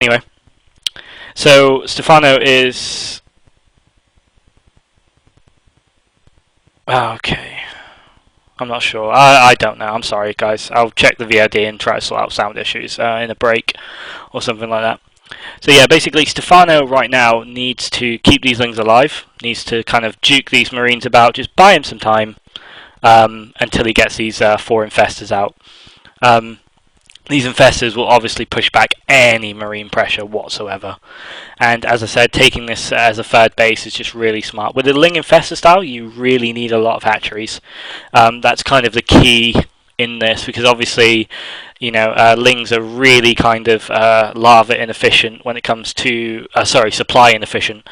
Anyway, so Stephano is... Okay. I'm not sure. I don't know. I'm sorry, guys. I'll check the VOD and try to sort out sound issues in a break or something like that. So yeah, basically Stephano right now needs to keep these lings alive, needs to kind of juke these marines about, just buy him some time until he gets these 4 infestors out. These infestors will obviously push back any marine pressure whatsoever. And as I said, taking this as a third base is just really smart. With the Ling Infestor style, you really need a lot of hatcheries. That's kind of the key in this, because obviously, you know, Lings are really kind of larva inefficient when it comes to, supply inefficient.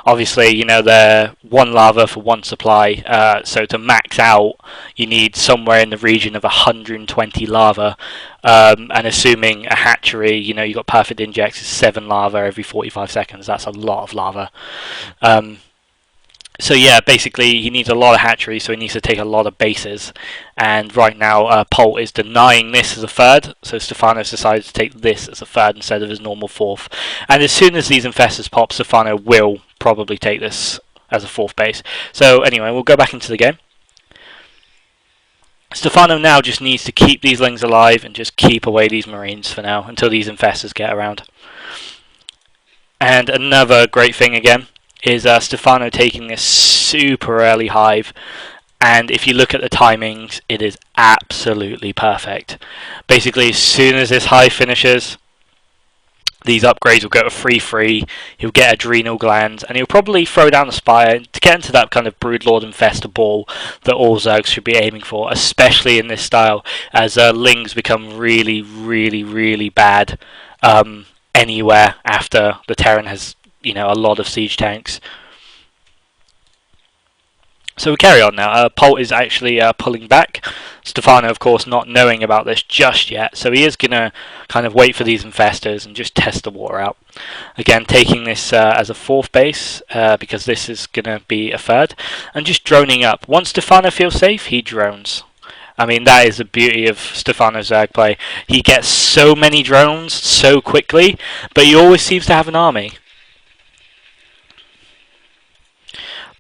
Obviously, you know, they're 1 larva for 1 supply, so to max out, you need somewhere in the region of 120 larva. And assuming a hatchery, you know, you've got perfect injects, is 7 larva every 45 seconds. That's a lot of larva. So yeah, basically he needs a lot of hatcheries, so he needs to take a lot of bases. And right now, Polt is denying this as a third, so Stephano's decided to take this as a third instead of his normal 4th. And as soon as these infestors pop, Stephano will probably take this as a 4th base. So anyway, we'll go back into the game. Stephano now just needs to keep these lings alive and just keep away these marines for now until these infestors get around. And another great thing again is Stephano taking this super early hive, and if you look at the timings, it is absolutely perfect. Basically, as soon as this hive finishes, these upgrades will go to 3-3, he'll get adrenal glands, and he'll probably throw down the spire to get into that kind of broodlord infestor ball that all Zergs should be aiming for, especially in this style, as Lings become really, really, really bad anywhere after the Terran has, you know, a lot of siege tanks. So we carry on now. Polt is actually pulling back. Stephano, of course, not knowing about this just yet, so he is going to kind of wait for these infestors and just test the water out. Again, taking this as a 4th base, because this is going to be a 3rd, and just droning up. Once Stephano feels safe, he drones. I mean, that is the beauty of Stephano's Zerg play. He gets so many drones so quickly, but he always seems to have an army.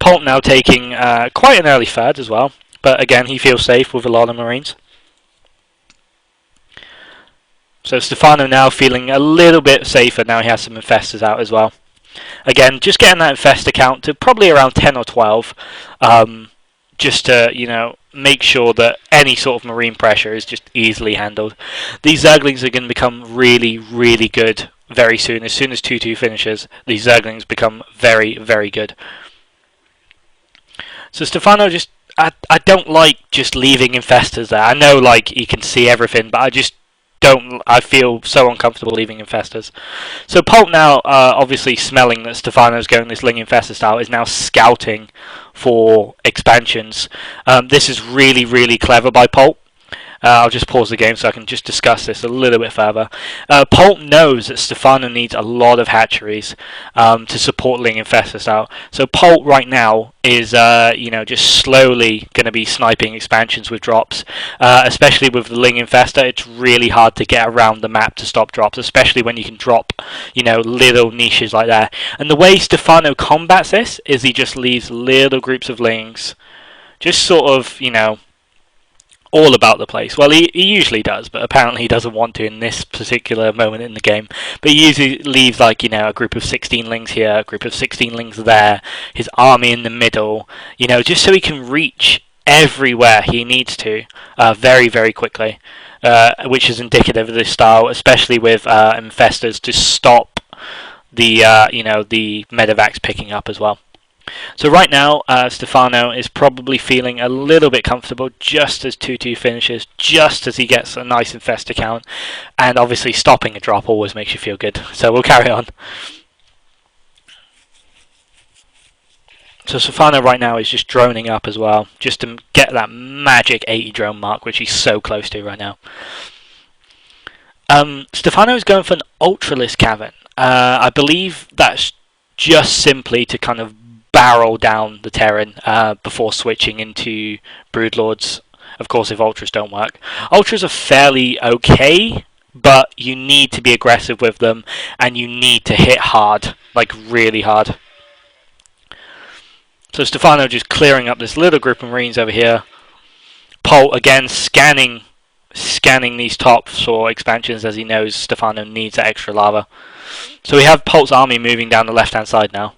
Polt now taking quite an early 3rd as well, but again he feels safe with a lot of marines. So Stephano now feeling a little bit safer now he has some infestors out as well. Again, just getting that infestor count to probably around 10 or 12, just to, you know, make sure that any sort of marine pressure is just easily handled. These Zerglings are going to become really, really good very soon. As soon as 2-2 finishes, these Zerglings become very, very good. So Stephano just, I don't like just leaving infestors there. I know, like, you can see everything, but I just don't, I feel so uncomfortable leaving infestors. So Polt now, obviously smelling that Stephano's going this Ling Infestor style, is now scouting for expansions. This is really, really clever by Polt. I'll just pause the game so I can just discuss this a little bit further. Polt knows that Stephano needs a lot of hatcheries to support Ling Infestor style. So Polt right now is, you know, just slowly going to be sniping expansions with drops. Especially with the Ling Infestor, it's really hard to get around the map to stop drops, especially when you can drop, you know, little niches like that. And the way Stephano combats this is he just leaves little groups of Lings, just sort of, you know, all about the place. Well, he usually does, but apparently he doesn't want to in this particular moment in the game. But he usually leaves, like, you know, a group of 16 Lings here, a group of 16 Lings there, his army in the middle, you know, just so he can reach everywhere he needs to very, very quickly, which is indicative of this style, especially with infestors, to stop the, you know, the medevacs picking up as well. So right now, Stephano is probably feeling a little bit comfortable just as 2-2 finishes, just as he gets a nice infestor count, and obviously stopping a drop always makes you feel good. So we'll carry on. So Stephano right now is just droning up as well, just to get that magic 80 drone mark, which he's so close to right now. Stephano is going for an Ultralisk Cavern. I believe that's just simply to kind of barrel down the Terran before switching into Broodlords. Of course, if Ultras don't work. Ultras are fairly okay but you need to be aggressive with them, and you need to hit hard, like really hard. So Stephano just clearing up this little group of Marines over here. Polt again scanning these tops for expansions, as he knows Stephano needs that extra lava. So we have Polt's army moving down the left-hand side now.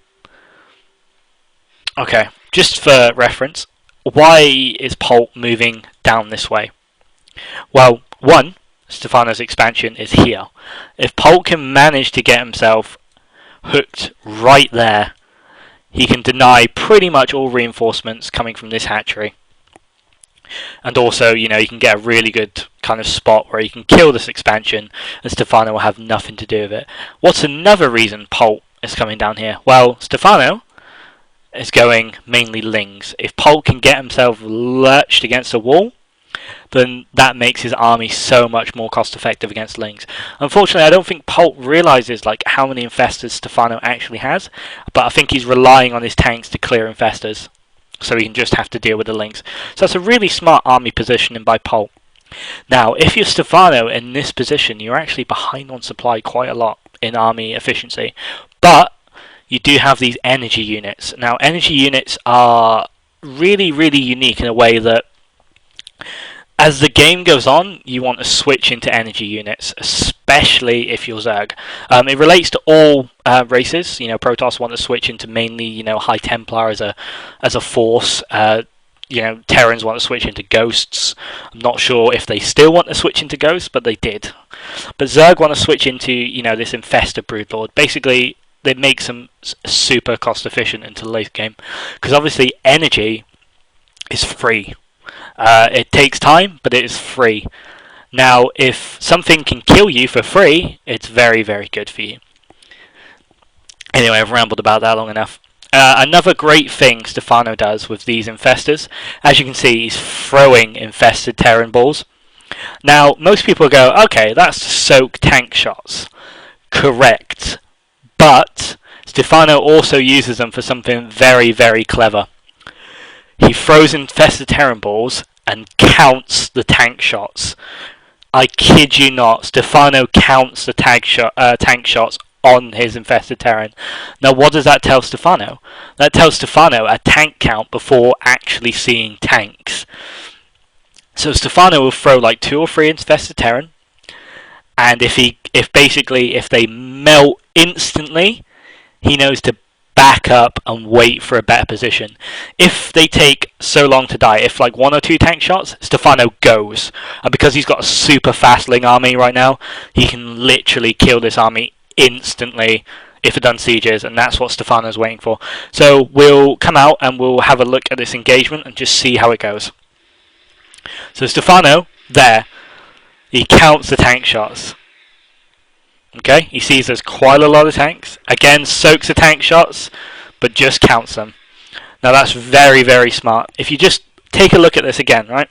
Okay, just for reference, why is Polt moving down this way? Well, one, Stephano's expansion is here. If Polt can manage to get himself hooked right there, he can deny pretty much all reinforcements coming from this hatchery. And also, you can get a really good kind of spot where you can kill this expansion and Stephano will have nothing to do with it. What's another reason Polt is coming down here? Well, Stephano is going mainly Lings. If Polt can get himself lurched against a wall, then that makes his army so much more cost effective against Lings. Unfortunately, I don't think Polt realizes how many infestors Stephano actually has, but I think he's relying on his tanks to clear infestors, so he can just have to deal with the Lings. So that's a really smart army positioning by Polt. Now, if you're Stephano in this position, you're actually behind on supply quite a lot in army efficiency, but you do have these energy units. Now, energy units are really, really unique in a way that as the game goes on, you want to switch into energy units, especially if you're Zerg. It relates to all races. Protoss want to switch into mainly, High Templar as a force. Terrans want to switch into Ghosts. I'm not sure if they still want to switch into Ghosts, but they did. But Zerg want to switch into, this Infestor Broodlord. Basically, it makes them super cost efficient into the late game, because obviously energy is free. It takes time, but it is free. Now, if something can kill you for free, it's very, very good for you. Anyway, I've rambled about that long enough. Another great thing Stephano does with these infestors, as you can see, he's throwing infested Terran balls. Now, most people go, okay, that's to soak tank shots. Correct. But Stephano also uses them for something very, very clever. He throws infested Terran balls and counts the tank shots. I kid you not, Stephano counts the tank shots on his infested Terran. Now, what does that tell Stephano? That tells Stephano a tank count before actually seeing tanks. So Stephano will throw 2 or 3 infested Terran, and if they melt instantly, he knows to back up and wait for a better position. If they take so long to die, if 1 or 2 tank shots, Stephano goes. And because he's got a super fast Ling army right now, he can literally kill this army instantly if it done sieges, and that's what Stephano's waiting for. So we'll come out and we'll have a look at this engagement and just see how it goes. So Stephano, there, he counts the tank shots. Okay, he sees there's quite a lot of tanks. Again, soaks the tank shots, but just counts them. Now that's very, very smart. If you just take a look at this again, right?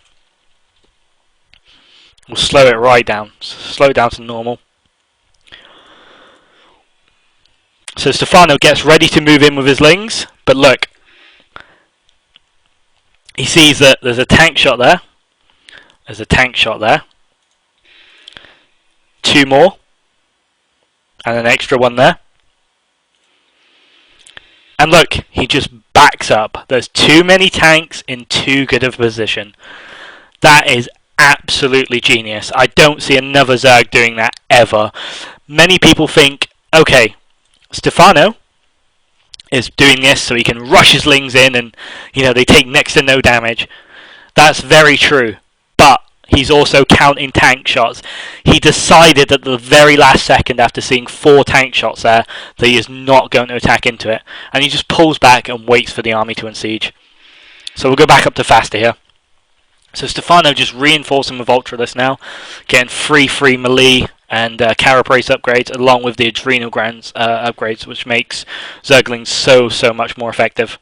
We'll slow it right down. Slow it down to normal. So Stephano gets ready to move in with his Lings, but look. He sees that there's a tank shot there. There's a tank shot there. 2 more. And an extra one there. And look, he just backs up. There's too many tanks in too good of a position. That is absolutely genius. I don't see another Zerg doing that ever. Many people think, okay, Stephano is doing this so he can rush his Lings in and, they take next to no damage. That's very true. But he's also counting tank shots. He decided at the very last second, after seeing 4 tank shots there, that he is not going to attack into it. And he just pulls back and waits for the army to unsiege. So we'll go back up to faster here. So Stephano just reinforcing with Ultralist now, getting free melee and Carapace upgrades, along with the Adrenal Glands upgrades, which makes Zerglings so much more effective.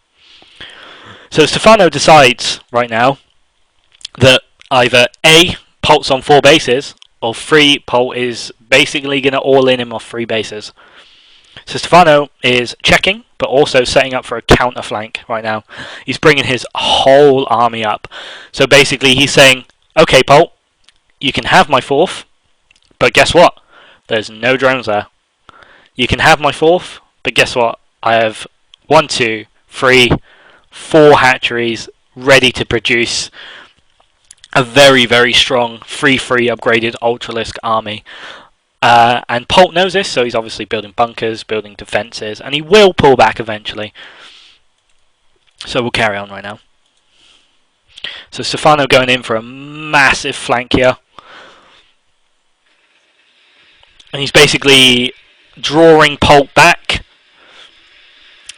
So Stephano decides right now that either A, Polt's on 4 bases, or 3, Polt is basically going to all-in him off 3 bases. So Stephano is checking, but also setting up for a counter flank right now. He's bringing his whole army up. So basically he's saying, okay, Polt, you can have my 4th, But guess what? There's no drones there. You can have my 4th, but guess what? I have 1, 2, 3, 4 hatcheries ready to produce a very, very strong, free upgraded Ultralisk army. And Polt knows this, so he's obviously building bunkers, building defences, and he will pull back eventually. So we'll carry on right now. So Stephano going in for a massive flank here. And he's basically drawing Polt back.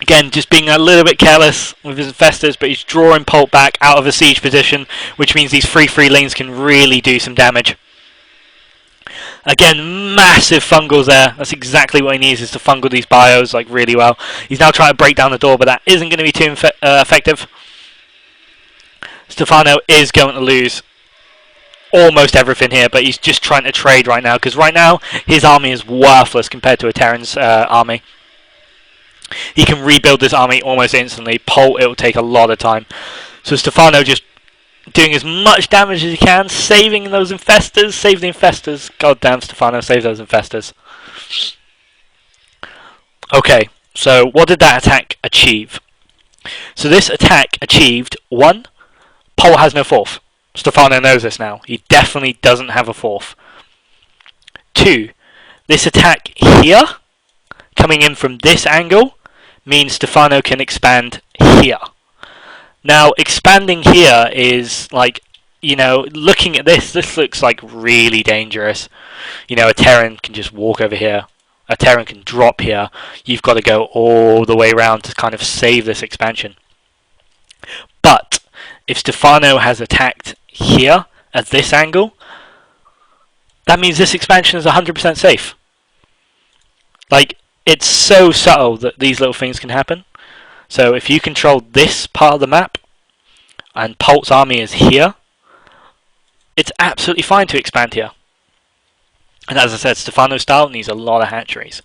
Again, just being a little bit careless with his infestors, but he's drawing Polt back out of a siege position, which means these free lanes can really do some damage. Again, massive fungals there. That's exactly what he needs, is to fungal these bios like really well. He's now trying to break down the door, but that isn't going to be too effective. Stephano is going to lose almost everything here, but he's just trying to trade right now, because right now his army is worthless compared to a Terran's army. He can rebuild this army almost instantly. Polt, it will take a lot of time. So Stephano just doing as much damage as he can, saving those infestors. Save the infestors. God damn, Stephano, save those infestors. Okay, so what did that attack achieve? So this attack achieved 1. Polt has no 4th. Stephano knows this now. He definitely doesn't have a 4th. 2. This attack here, coming in from this angle, means Stephano can expand here. Now, expanding here is like, you know, looking at this looks like really dangerous. You know, a Terran can just walk over here. A Terran can drop here. You've got to go all the way around to kind of save this expansion. But if Stephano has attacked here at this angle, that means this expansion is 100% safe. Like, it's so subtle that these little things can happen. So if you control this part of the map, and Polt's army is here, it's absolutely fine to expand here. And as I said, Stephano's style needs a lot of hatcheries.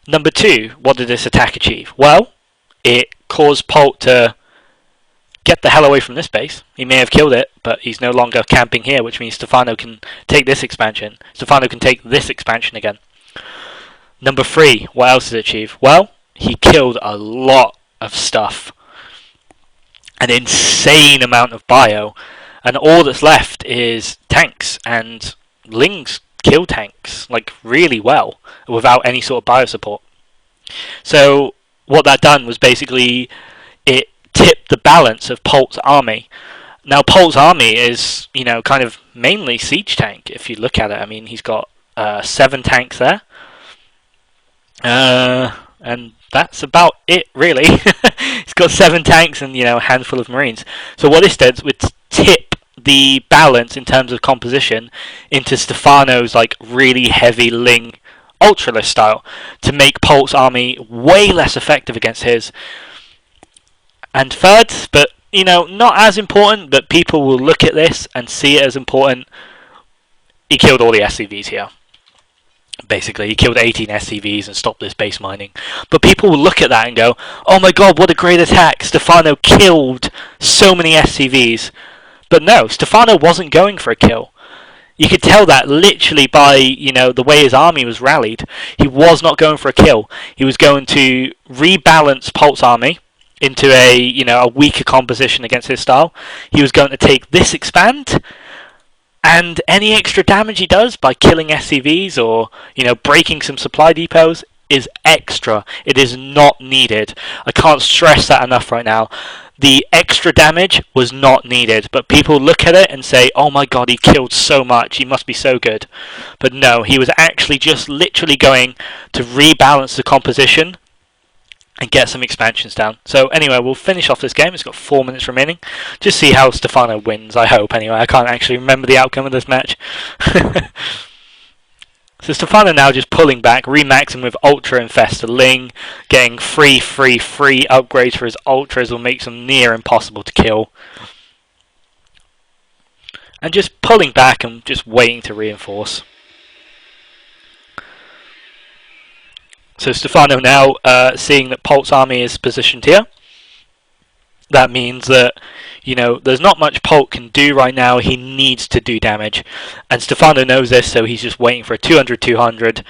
Number 2, what did this attack achieve? Well, it caused Polt to get the hell away from this base. He may have killed it, but he's no longer camping here, which means Stephano can take this expansion. Stephano can take this expansion again. Number 3, what else did it achieve? Well, he killed a lot of stuff. An insane amount of bio. And all that's left is tanks, and Lings kill tanks like really well without any sort of bio support. So what that done was basically it tipped the balance of Polt's army. Now Polt's army is, you know, kind of mainly siege tank if you look at it. I mean, he's got 7 tanks there. And that's about it, really. He's got 7 tanks and, you know, a handful of marines. So what this does would tip the balance in terms of composition into Stephano's like really heavy Ling Ultralisk style to make Polt's army way less effective against his. And third, but you know, not as important, but people will look at this and see it as important, he killed all the SCVs here. Basically, he killed 18 SCVs and stopped this base mining. But people will look at that and go, oh my god, what a great attack! Stephano killed so many SCVs. But no, Stephano wasn't going for a kill. You could tell that literally by, you know, the way his army was rallied. He was not going for a kill. He was going to rebalance Polt's army into a, you know, a weaker composition against his style. He was going to take this expand, and any extra damage he does by killing SCVs or, you know, breaking some supply depots is extra. It is not needed. I can't stress that enough right now. The extra damage was not needed, but people look at it and say, oh my god, he killed so much, he must be so good. But no, he was actually just literally going to rebalance the composition and get some expansions down. So anyway, we'll finish off this game. It's got 4 minutes remaining. Just see how Stephano wins, I hope. Anyway, I can't actually remember the outcome of this match. So Stephano now just pulling back, remaxing with Ultra Infestor Ling, getting free upgrades for his Ultras will make them near impossible to kill. And just pulling back and just waiting to reinforce. So Stephano now seeing that Polt's army is positioned here. That means that, there's not much Polt can do right now. He needs to do damage. And Stephano knows this, so he's just waiting for a 200-200.